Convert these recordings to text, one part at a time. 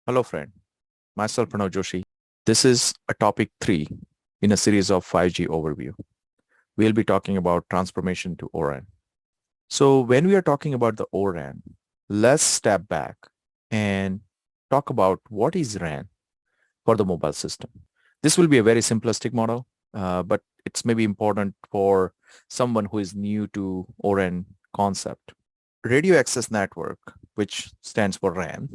Hello, friend. Myself, Pranav Joshi. This is a topic 3 in a series of 5G overview. We'll be talking about transformation to ORAN. So when we are talking about the ORAN, let's step back and talk about what is RAN for the mobile system. This will be a very simplistic model, but it's maybe important for someone who is new to ORAN concept. Radio access network, which stands for RAN,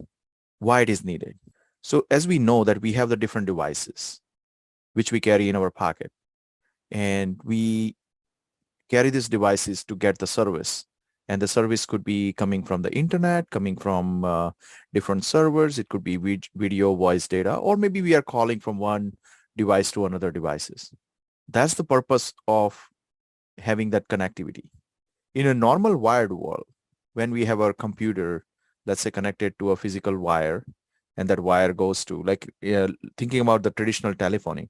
why it is needed. So as we know that we have the different devices which we carry in our pocket, and we carry these devices to get the service. And the service could be coming from the internet, coming from different servers. It could be video, voice data, or maybe we are calling from one device to another devices. That's the purpose of having that connectivity. In a normal wired world, when we have our computer, let's say connected to a physical wire, and that wire goes to thinking about the traditional telephony,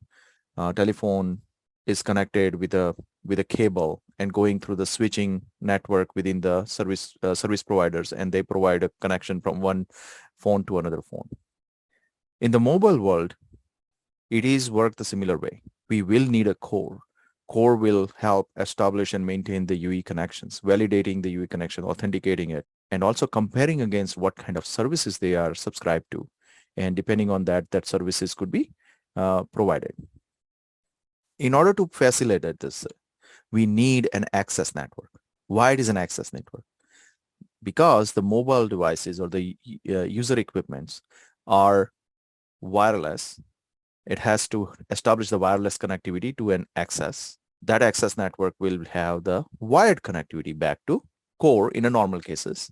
telephone is connected with a cable and going through the switching network within the service providers, and they provide a connection from one phone to another phone. In the mobile world, it is worked the similar way. We will need a core. Core will help establish and maintain the UE connections, validating the UE connection, authenticating it, and also comparing against what kind of services they are subscribed to. And depending on that, that services could be provided. In order to facilitate this, we need an access network. Why it is an access network? Because the mobile devices or the user equipments are wireless. It has to establish the wireless connectivity to an access. That access network will have the wired connectivity back to core in a normal cases,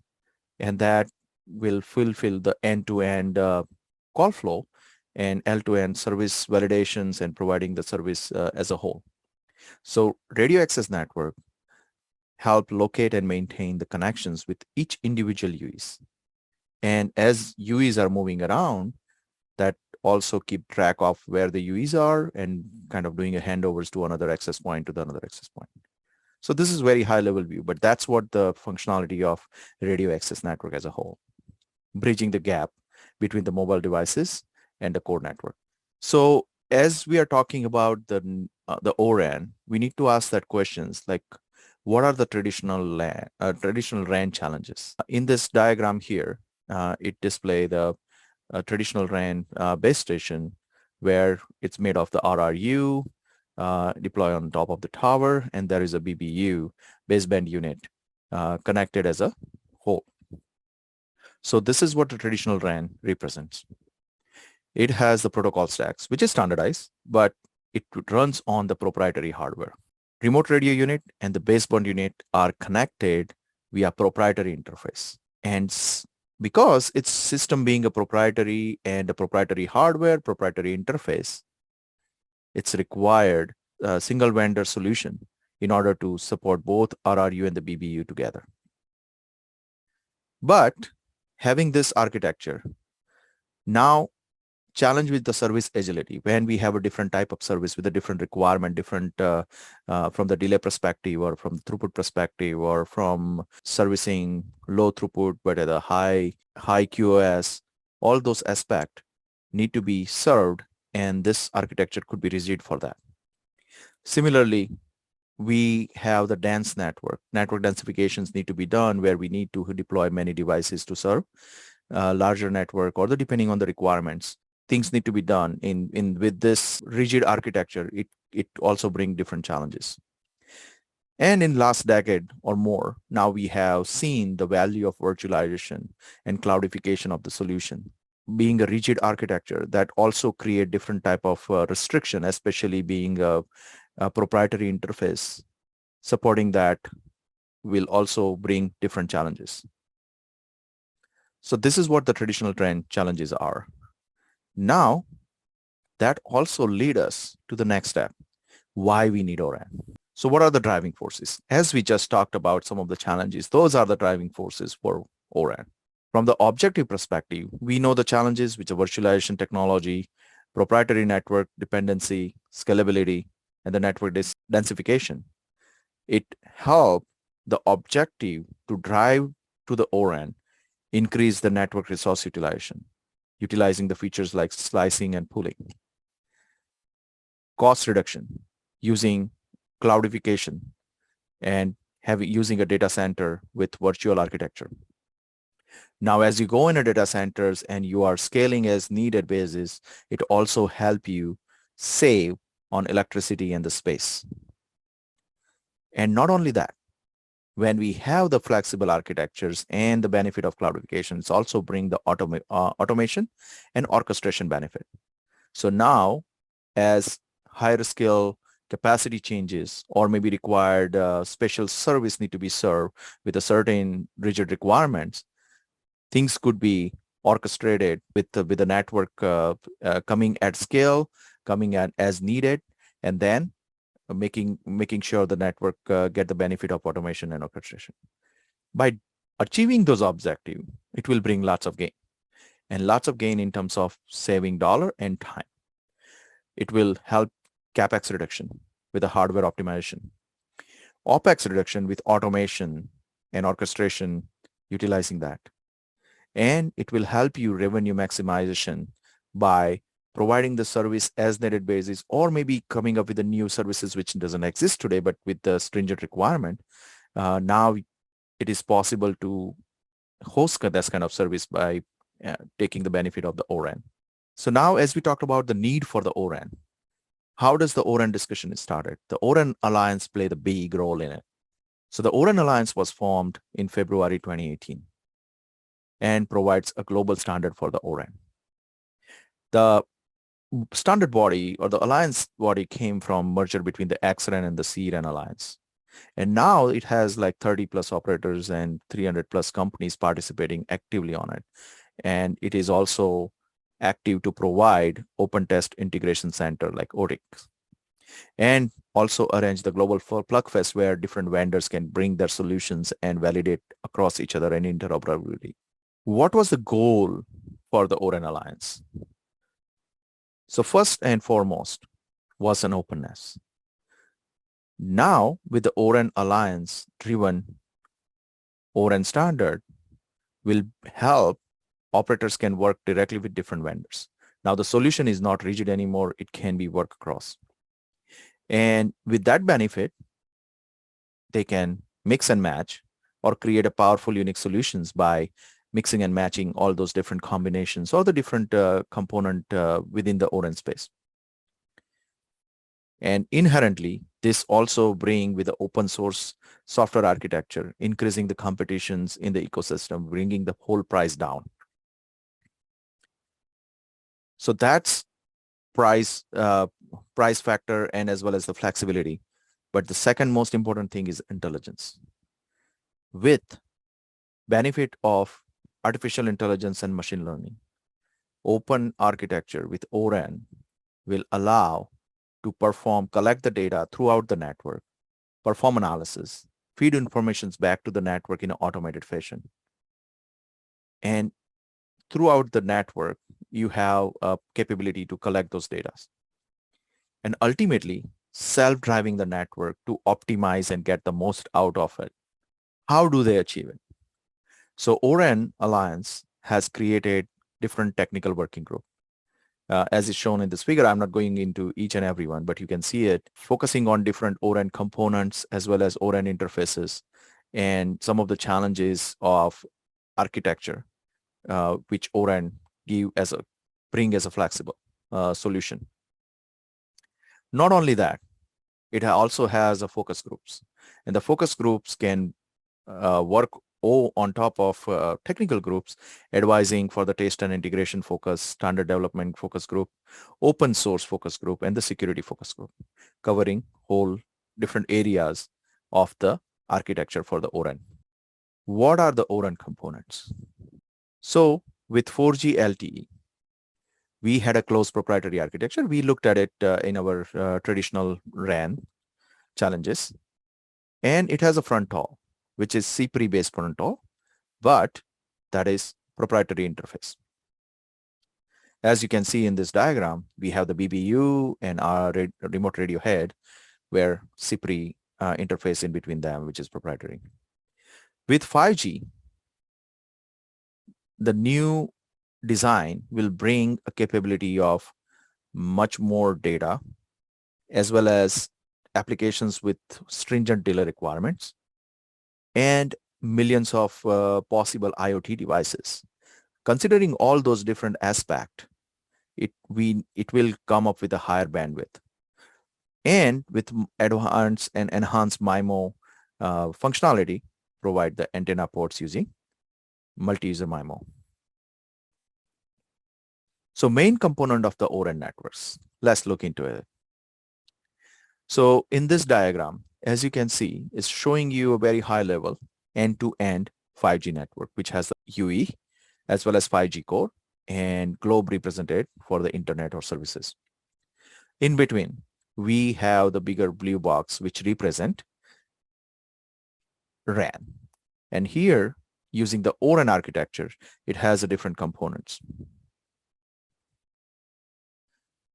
and that will fulfill the end-to-end call flow and L2N service validations and providing the service as a whole. So radio access network help locate and maintain the connections with each individual UEs. And as UEs are moving around, that also keep track of where the UEs are and kind of doing a handovers to another access point to the another access point. So this is very high level view, but that's what the functionality of radio access network as a whole, bridging the gap between the mobile devices and the core network. So as we are talking about the ORAN, we need to ask that questions like, what are the traditional RAN challenges? In this diagram here, it display the traditional RAN base station where it's made of the RRU, deploy on top of the tower, and there is a BBU, baseband unit, connected as a whole. So this is what the traditional RAN represents. It has the protocol stacks, which is standardized, but it runs on the proprietary hardware. Remote radio unit and the baseband unit are connected via proprietary interface. And because its system being a proprietary and a proprietary hardware, proprietary interface, it's required a single vendor solution in order to support both RRU and the BBU together. But having this architecture, now challenge with the service agility when we have a different type of service with a different requirement, different from the delay perspective or from the throughput perspective or from servicing low throughput but at a high QoS, all those aspects need to be served, and this architecture could be rigid for that. Similarly, we have the dense network. Network densifications need to be done where we need to deploy many devices to serve larger network, or depending on the requirements. Things need to be done in with this rigid architecture. It also brings different challenges. And in last decade or more, now we have seen the value of virtualization and cloudification of the solution. Being a rigid architecture that also create different type of restriction, especially being a proprietary interface, supporting that will also bring different challenges. So this is what the traditional trend challenges are. Now, that also lead us to the next step, why we need ORAN. So what are the driving forces? As we just talked about some of the challenges, those are the driving forces for ORAN. From the objective perspective, we know the challenges, which are virtualization technology, proprietary network dependency, scalability, and the network densification. It helps the objective to drive to the ORAN, increase the network resource utilization. utilizing the features like slicing and pooling. Cost reduction, using cloudification and using a data center with virtual architecture. Now, as you go into data centers and you are scaling as needed basis, it also help you save on electricity and the space. And not only that, when we have the flexible architectures and the benefit of cloudification, it's also bring the automation and orchestration benefit. So now, as higher scale capacity changes or maybe required special service need to be served with a certain rigid requirements, things could be orchestrated with the network coming at scale, coming at as needed, and then making sure the network get the benefit of automation and orchestration. By achieving those objectives, it will bring lots of gain, and lots of gain in terms of saving dollar and time. It will help CapEx reduction with the hardware optimization, OpEx reduction with automation and orchestration utilizing that. And it will help you revenue maximization by providing the service as needed basis, or maybe coming up with the new services which doesn't exist today, but with the stringent requirement. Now it is possible to host this kind of service by taking the benefit of the ORAN. So now, as we talked about the need for the ORAN, how does the ORAN discussion started? The ORAN Alliance played a big role in it. So the ORAN Alliance was formed in February 2018 and provides a global standard for the ORAN. The standard body or the alliance body came from merger between the XRAN and the CRAN Alliance. And now it has like 30 plus operators and 300 plus companies participating actively on it. And it is also active to provide open test integration center like OTIC, and also arrange the global plug fest where different vendors can bring their solutions and validate across each other and interoperability. What was the goal for the ORAN Alliance? So first and foremost was an openness. Now with the ORAN Alliance driven ORAN standard will help operators can work directly with different vendors. Now the solution is not rigid anymore. It can be work across. And with that benefit, they can mix and match or create a powerful unique solutions by mixing and matching all those different combinations or the different component within the ORAN space. And inherently, this also bring with the open source software architecture, increasing the competitions in the ecosystem, bringing the whole price down. So that's price factor and as well as the flexibility. But the second most important thing is intelligence. With benefit of artificial intelligence and machine learning, open architecture with ORAN will allow to collect the data throughout the network, perform analysis, feed informations back to the network in an automated fashion. And throughout the network, you have a capability to collect those data. And ultimately, self-driving the network to optimize and get the most out of it. How do they achieve it? So ORAN Alliance has created different technical working group. As is shown in this figure, I'm not going into each and every one, but you can see it focusing on different ORAN components as well as ORAN interfaces and some of the challenges of architecture, which ORAN bring as a flexible solution. Not only that, it also has a focus groups, and the focus groups can work on top of technical groups, advising for the test and integration focus, standard development focus group, open source focus group, and the security focus group, covering whole different areas of the architecture for the ORAN. What are the ORAN components? So with 4G LTE, we had a closed proprietary architecture. We looked at it in our traditional RAN challenges, and it has a fronthaul, which is CPRI based fronthaul, but that is proprietary interface. As you can see in this diagram, we have the BBU and our remote radio head, where CPRI interface in between them, which is proprietary. With 5G, the new design will bring a capability of much more data as well as applications with stringent delay requirements and millions of possible IoT devices. Considering all those different aspects, it will come up with a higher bandwidth. And with advanced and enhanced MIMO functionality, provide the antenna ports using multi-user MIMO. So main component of the O-RAN networks, let's look into it. So in this diagram, as you can see, it's showing you a very high level end-to-end 5G network, which has the UE as well as 5G core and globe represented for the internet or services. In between, we have the bigger blue box, which represent RAN. And here, using the O-RAN architecture, it has a different components.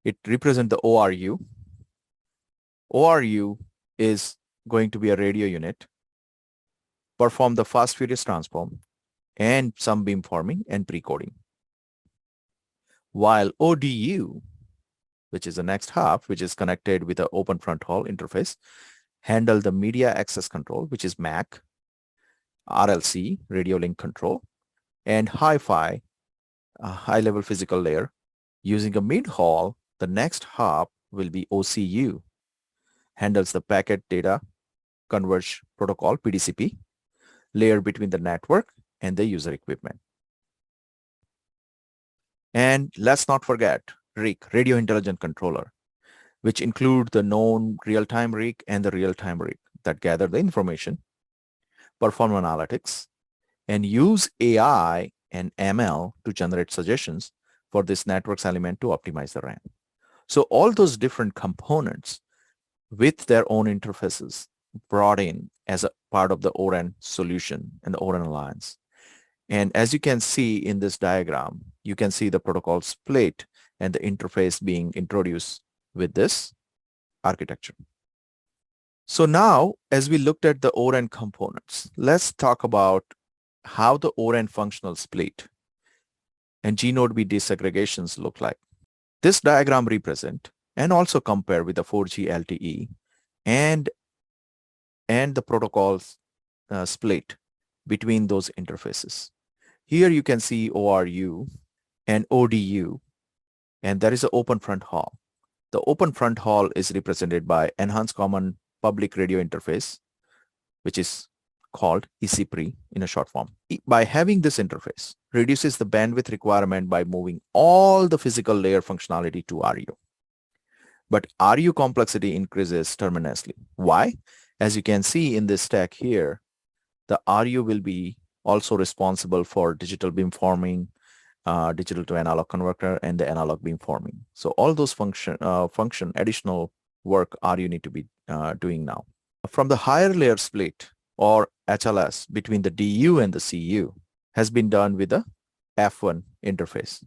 It represents the ORU. ORU is going to be a radio unit, perform the fast Fourier transform, and some beamforming and pre-coding. While ODU, which is the next half, which is connected with an open front haul interface, handle the media access control, which is MAC, RLC, radio link control, and Hi-Fi, high-level physical layer. Using a mid-haul, the next hop will be OCU, handles the packet data converge protocol, PDCP, layer between the network and the user equipment. And let's not forget RIC, Radio Intelligent Controller, which include the known real-time RIC and the real-time RIC that gather the information, perform analytics, and use AI and ML to generate suggestions for this network's element to optimize the RAN. So all those different components with their own interfaces brought in as a part of the O-RAN solution and the O-RAN Alliance. And as you can see in this diagram, you can see the protocol split and the interface being introduced with this architecture. So now, as we looked at the O-RAN components, let's talk about how the O-RAN functional split and G-Node-B disaggregations look like. This diagram represent and also compare with the 4G LTE and the protocols split between those interfaces. Here you can see ORU and ODU, and there is an open front haul. The open front haul is represented by Enhanced Common Public Radio Interface, which is called ECPRI in a short form. By having this interface, reduces the bandwidth requirement by moving all the physical layer functionality to RU. But RU complexity increases tremendously. Why? As you can see in this stack here, the RU will be also responsible for digital beamforming, digital to analog converter, and the analog beamforming. So all those function additional work RU need to be doing now. From the higher layer split or HLS between the DU and the CU has been done with the F1 interface.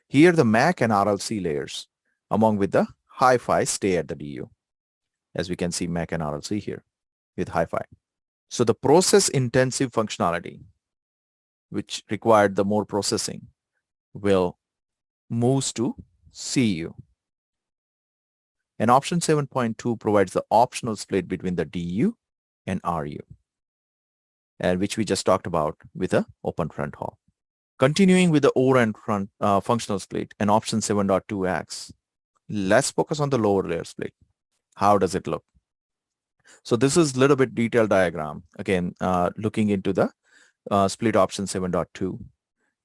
Here the MAC and RLC layers along with the Hi-Fi stay at the DU. As we can see MAC and RLC here with Hi-Fi. So the process intensive functionality, which required the more processing, will move to CU. And option 7.2 provides the optional split between the DU and RU, and which we just talked about with the open front haul. Continuing with the O-RAN front functional split and option 7.2x, let's focus on the lower layer split. How does it look? So this is a little bit detailed diagram, again, looking into the split option 7.2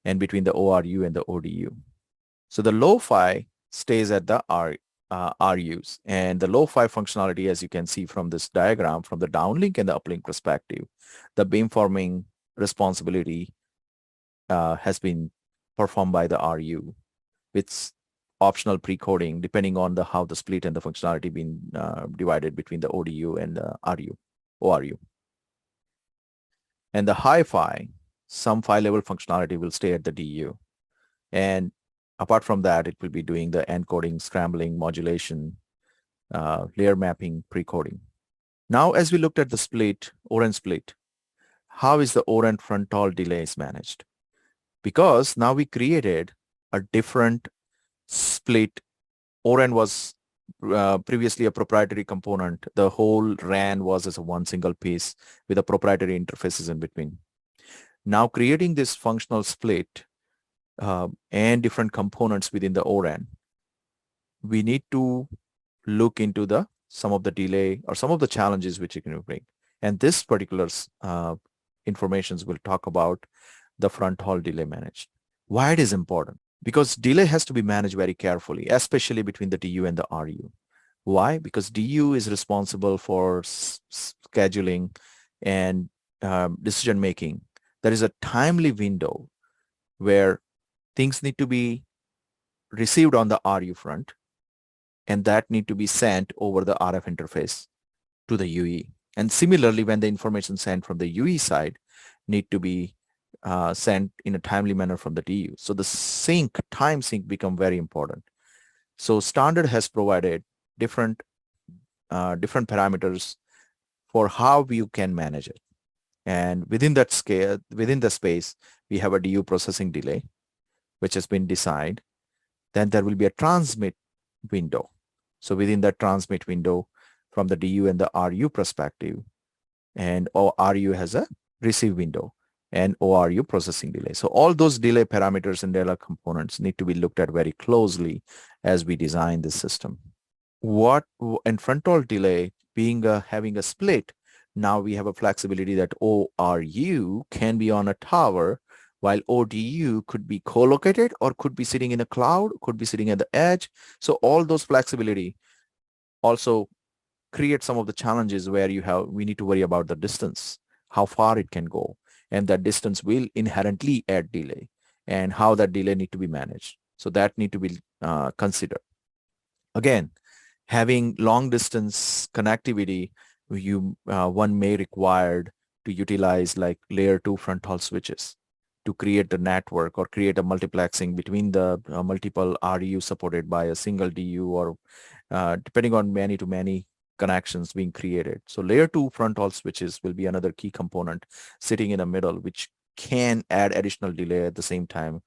and between the ORU and the ODU. So the low-fi stays at the RUs, and the low-fi functionality, as you can see from this diagram, from the downlink and the uplink perspective, the beamforming responsibility has been performed by the RU with optional pre-coding depending on how the split and the functionality being divided between the ODU and the ORU. And the Hi-Fi, some file-level functionality will stay at the DU. And apart from that, it will be doing the encoding, scrambling, modulation, layer mapping, pre-coding. Now, as we looked at the split, O-RAN split, how is the O-RAN front haul delays managed? because now we created a different split. ORAN was previously a proprietary component. The whole RAN was as a one single piece with a proprietary interfaces in between. Now creating this functional split and different components within the ORAN, we need to look into some of the delay or some of the challenges which it can bring. And this particular informations will talk about the front haul delay managed. Why it is important? Because delay has to be managed very carefully, especially between the DU and the RU. Why? Because DU is responsible for scheduling and decision making. There is a timely window where things need to be received on the RU front, and that need to be sent over the RF interface to the UE. And similarly, when the information sent from the UE side need to be sent in a timely manner from the DU. So the time sync become very important. So standard has provided different parameters for how you can manage it. And within that scale, within the space, we have a DU processing delay, which has been decided. Then there will be a transmit window. So within that transmit window, from the DU and the RU perspective, and RU has a receive window and ORU processing delay. So all those delay parameters and delay components need to be looked at very closely as we design this system. What in front haul delay being having a split, now we have a flexibility that ORU can be on a tower while ODU could be co-located or could be sitting in a cloud, could be sitting at the edge. So all those flexibility also create some of the challenges where we need to worry about the distance, how far it can go, and that distance will inherently add delay, and how that delay need to be managed. So that need to be considered. Again, having long distance connectivity, one may required to utilize like layer 2 front haul switches to create the network or create a multiplexing between the multiple RU supported by a single DU, or depending on many to many connections being created. So layer 2 front haul switches will be another key component sitting in the middle, which can add additional delay at the same time,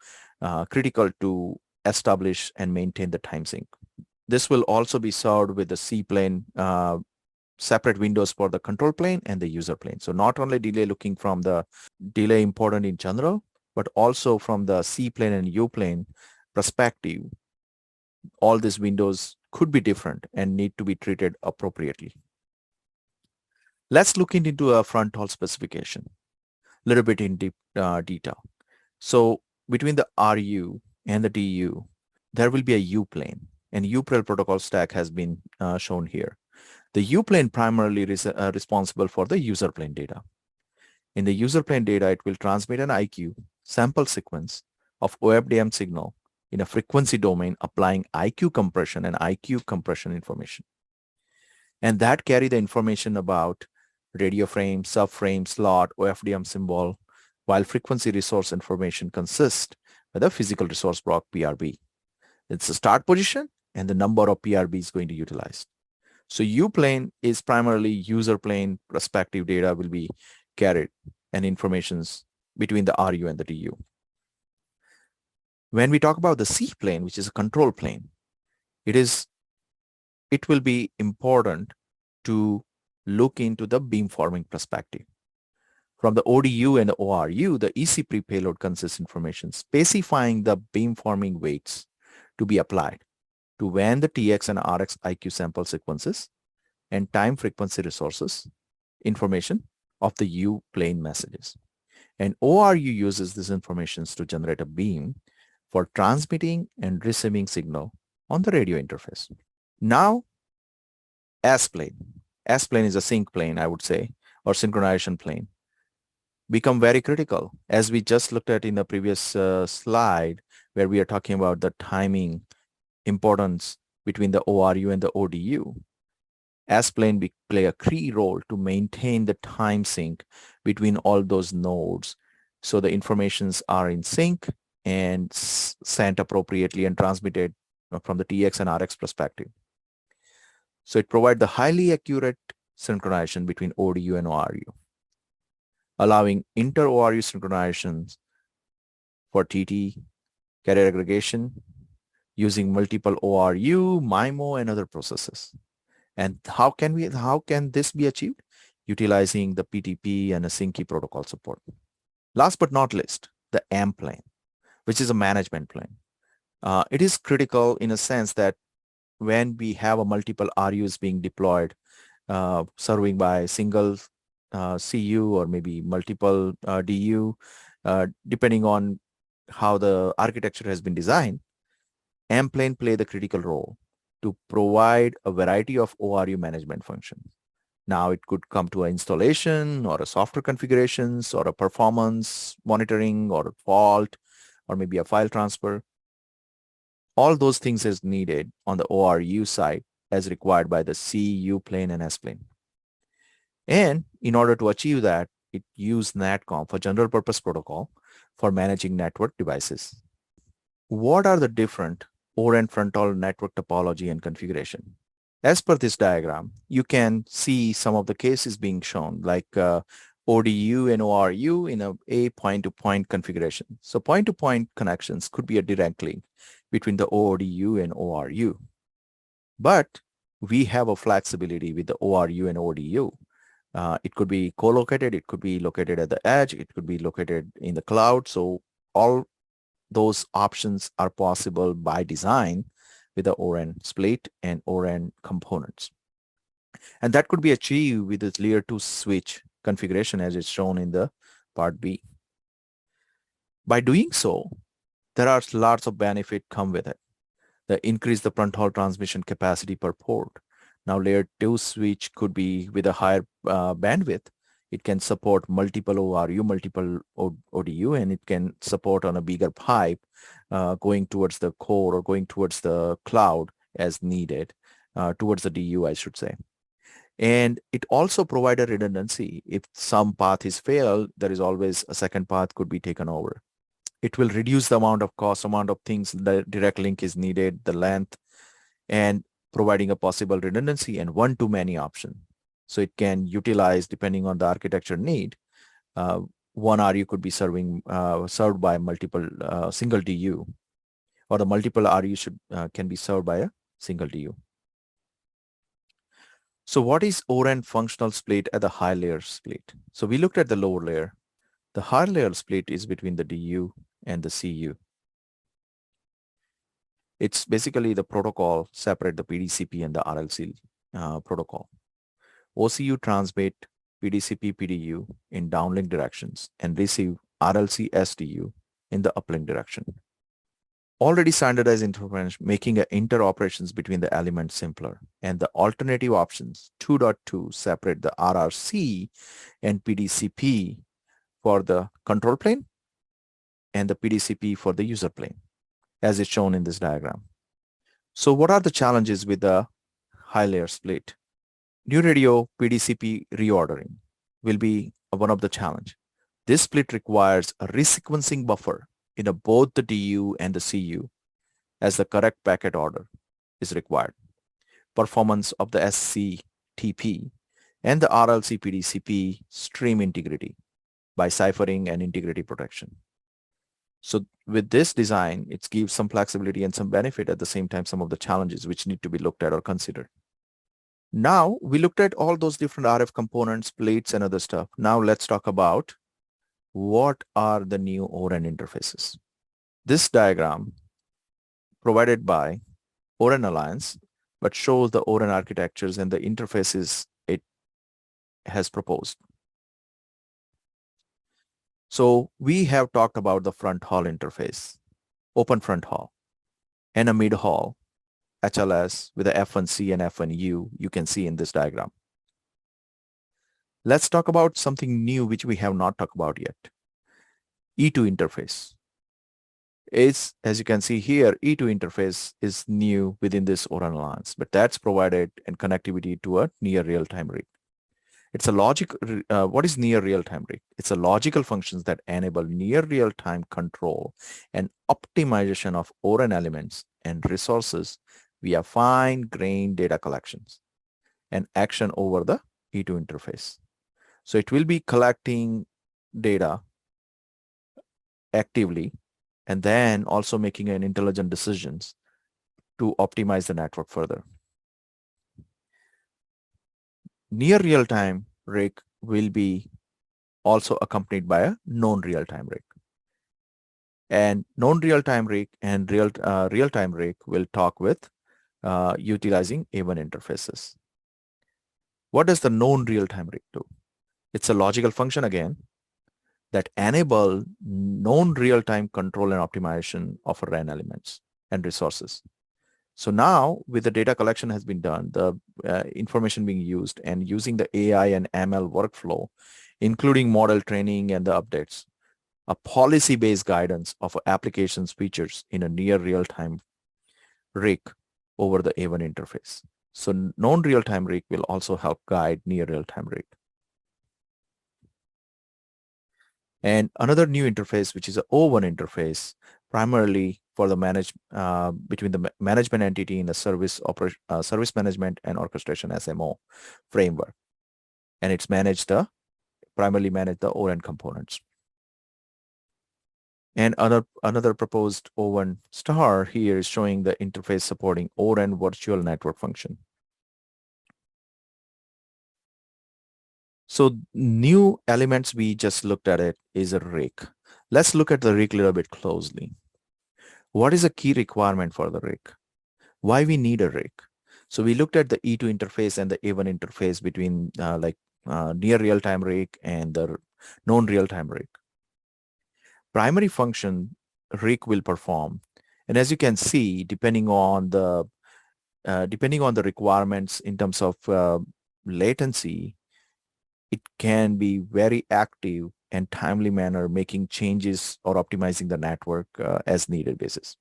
critical to establish and maintain the time sync. This will also be served with the C-plane separate windows for the control plane and the user plane. So not only delay looking from the delay important in general, but also from the C-plane and U-plane perspective, all these windows could be different and need to be treated appropriately. Let's look into a front haul specification a little bit in deep detail. So between the RU and the DU, there will be a U-plane, and U-plane protocol stack has been shown here. The U-plane primarily is responsible for the user plane data. In the user plane data, it will transmit an IQ sample sequence of OFDM signal in a frequency domain, applying IQ compression and IQ compression information. And that carry the information about radio frame, subframe, slot, OFDM symbol, while frequency resource information consists with a physical resource block PRB. It's the start position and the number of PRBs going to utilize. So U-plane is primarily user plane perspective data will be carried and informations between the RU and the DU. When we talk about the C-plane, which is a control plane, it will be important to look into the beamforming perspective. From the ODU and the ORU, the EC pre-payload consists information specifying the beamforming weights to be applied to when the TX and RX IQ sample sequences and time frequency resources information of the U-plane messages. And ORU uses these informations to generate a beam for transmitting and receiving signal on the radio interface. Now, S-plane. S-plane is a sync plane, I would say, or synchronization plane, become very critical, as we just looked at in the previous slide, where we are talking about the timing importance between the ORU and the ODU. S-plane play a key role to maintain the time sync between all those nodes, so the informations are in sync and sent appropriately and transmitted from the TX and RX perspective. So it provides the highly accurate synchronization between ODU and ORU, allowing inter-ORU synchronizations for TT, carrier aggregation, using multiple ORU, MIMO, and other processes. And how can this be achieved? Utilizing the PTP and a SYNC protocol support. Last but not least, the AMP plane, which is a management plane. It is critical in a sense that when we have a multiple RUs being deployed, serving by single CU or maybe multiple DU, depending on how the architecture has been designed, AMP plane play the critical role to provide a variety of ORU management functions. Now it could come to an installation or a software configurations or a performance monitoring or a fault or maybe a file transfer. All those things is needed on the ORU side as required by the CU plane and S plane. And in order to achieve that, it used NATCOM for general purpose protocol for managing network devices. What are the different ORAN fronthaul network topology and configuration? As per this diagram, you can see some of the cases being shown like ODU and ORU in a point-to-point configuration. So point-to-point connections could be a direct link between the ODU and ORU. But we have a flexibility with the ORU and ODU. It could be co-located, it could be located at the edge, it could be located in the cloud. So all those options are possible by design with the ORAN split and ORAN components. And that could be achieved with this layer 2 switch configuration as is shown in the part B. By doing so, there are lots of benefit come with it. The increase the fronthaul transmission capacity per port. Now layer 2 switch could be with a higher bandwidth. It can support multiple ORU, multiple ODU, and it can support on a bigger pipe going towards the core or going towards the cloud as needed, towards the DU, I should say. And it also provides a redundancy. If some path is failed, there is always a second path could be taken over. It will reduce the amount of cost, amount of things, the direct link is needed, the length, and providing a possible redundancy and one-to-many option. So it can utilize, depending on the architecture need, one RU could be served by multiple single DU, or the multiple RU can be served by a single DU. So what is ORAN functional split at the high layer split? So we looked at the lower layer. The high layer split is between the DU and the CU. It's basically the protocol separate the PDCP and the RLC protocol. OCU transmit PDCP PDU in downlink directions and receive RLC SDU in the uplink direction. Already standardized information making interoperations between the elements simpler, and the alternative options 2.2 separate the RRC and PDCP for the control plane and the PDCP for the user plane, as is shown in this diagram. So what are the challenges with the high layer split? New radio PDCP reordering will be one of the challenge. This split requires a resequencing buffer in both the DU and the CU as the correct packet order is required. Performance of the SCTP and the RLC PDCP stream integrity by ciphering and integrity protection. So with this design, it gives some flexibility and some benefit at the same time, some of the challenges which need to be looked at or considered. Now we looked at all those different RF components, plates and other stuff. Now let's talk about what are the new ORAN interfaces. This diagram provided by ORAN Alliance, but shows the ORAN architectures and the interfaces it has proposed. So we have talked about the fronthaul interface, open fronthaul, and a mid-haul, HLS with the F1C and F1U you can see in this diagram. Let's talk about something new which we have not talked about yet. E2 interface. As you can see here, E2 interface is new within this ORAN Alliance, but that's provided in connectivity to a near real-time read. It's a what is near real-time read? It's a logical functions that enable near real-time control and optimization of ORAN elements and resources via fine-grained data collections and action over the E2 interface. So it will be collecting data actively and then also making an intelligent decisions to optimize the network further. Near real-time RIC will be also accompanied by a known real-time RIC. And known real-time RIC and real-time RIC will talk with utilizing A1 interfaces. What does the known real-time RIC do? It's a logical function again that enable known real-time control and optimization of RAN elements and resources. So now with the data collection has been done, the information being used and using the AI and ML workflow, including model training and the updates, a policy-based guidance of applications features in a near real-time RIC over the A1 interface. So known real-time RIC will also help guide near real-time RIC. And another new interface, which is an O1 interface, primarily for the between the management entity in the service management and orchestration SMO framework. And it's primarily manage the ORAN components. And another proposed O1 star here is showing the interface supporting ORAN virtual network function. So new elements we just looked at it is a RIC. Let's look at the RIC a little bit closely. What is a key requirement for the RIC? Why we need a RIC? So we looked at the E2 interface and the A1 interface between near real-time RIC and the known real-time RIC. Primary function RIC will perform, and as you can see, depending on the requirements in terms of latency, it can be very active and timely manner, making changes or optimizing the network as needed basis.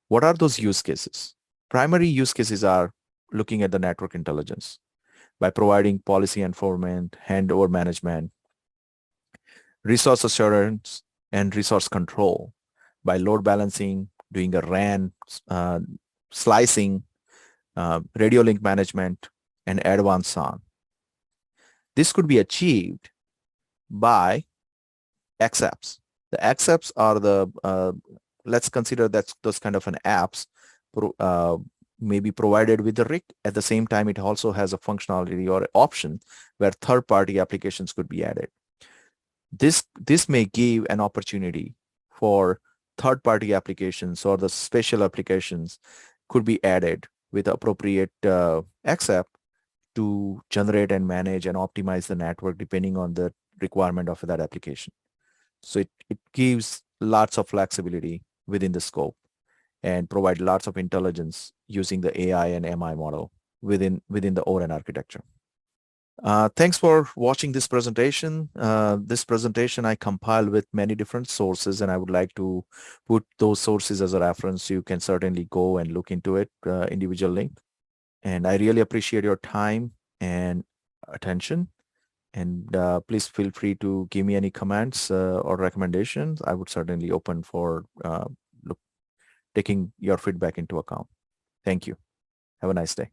What are those use cases? Primary use cases are looking at the network intelligence by providing policy enforcement, handover management, resource assurance, and resource control by load balancing, doing a RAN slicing, radio link management, and advanced SON. This could be achieved by XApps. The XApps are the, let's consider that's those kind of an apps may be provided with the RIC. At the same time, it also has a functionality or option where third-party applications could be added. This may give an opportunity for third-party applications or the special applications could be added with appropriate XApp to generate and manage and optimize the network depending on the requirement of that application. So it gives lots of flexibility within the scope and provide lots of intelligence using the AI and MI model within the ORAN architecture. Thanks for watching this presentation. This presentation I compiled with many different sources, and I would like to put those sources as a reference. You can certainly go and look into it, individual link. And I really appreciate your time and attention. And please feel free to give me any comments or recommendations. I would certainly open for taking your feedback into account. Thank you. Have a nice day.